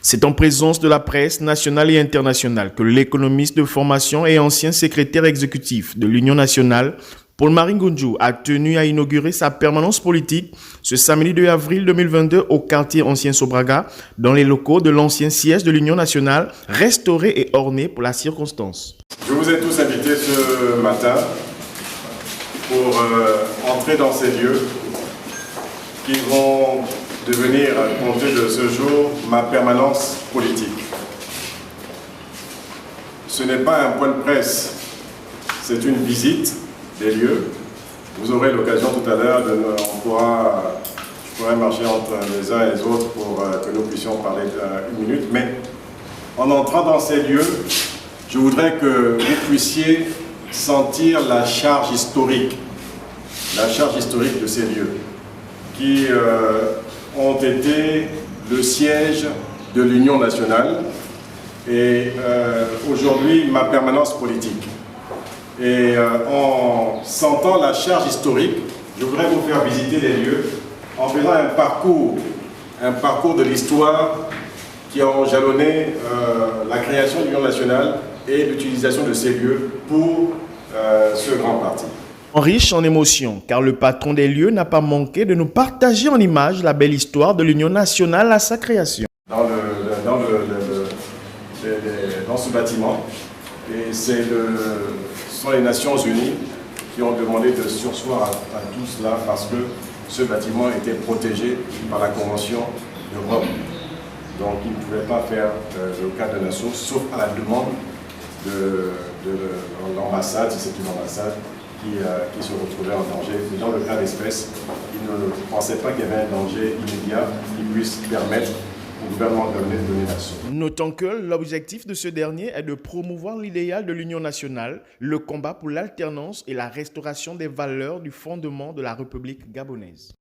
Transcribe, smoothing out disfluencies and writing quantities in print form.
C'est en présence de la presse nationale et internationale que l'économiste de formation et ancien secrétaire exécutif de l'Union nationale, Paul-Marie Ngunju, a tenu à inaugurer sa permanence politique ce samedi 2 avril 2022 au quartier Ancien Sobraga, dans les locaux de l'ancien siège de l'Union nationale, restaurés et ornés pour la circonstance. Je vous ai tous invités ce matin pour entrer dans ces lieux qui vont devenir, à compter de ce jour, ma permanence politique. Ce n'est pas un point de presse, c'est une visite des lieux. Vous aurez l'occasion tout à l'heure je pourrai marcher entre les uns et les autres pour que nous puissions parler une minute, mais en entrant dans ces lieux, je voudrais que vous puissiez sentir la charge historique de ces lieux, qui ont été le siège de l'Union nationale et aujourd'hui ma permanence politique. Et en sentant la charge historique, je voudrais vous faire visiter les lieux en faisant un parcours de l'histoire qui a jalonné la création de l'Union nationale et l'utilisation de ces lieux pour ce grand parti. Riche en émotions, car le patron des lieux n'a pas manqué de nous partager en images la belle histoire de l'Union nationale à sa création. Dans ce bâtiment, et ce sont les Nations Unies qui ont demandé de surseoir à tout cela parce que ce bâtiment était protégé par la Convention de Rome. Donc ils ne pouvaient pas faire le cadre de Nations, sauf à la demande de l'ambassade, si c'est une ambassade, qui se retrouvaient en danger. Et dans le cas d'espèce, ils ne pensaient pas qu'il y avait un danger immédiat qui puisse permettre au gouvernement de donner l'action. Notons que l'objectif de ce dernier est de promouvoir l'idéal de l'Union nationale, le combat pour l'alternance et la restauration des valeurs du fondement de la République gabonaise.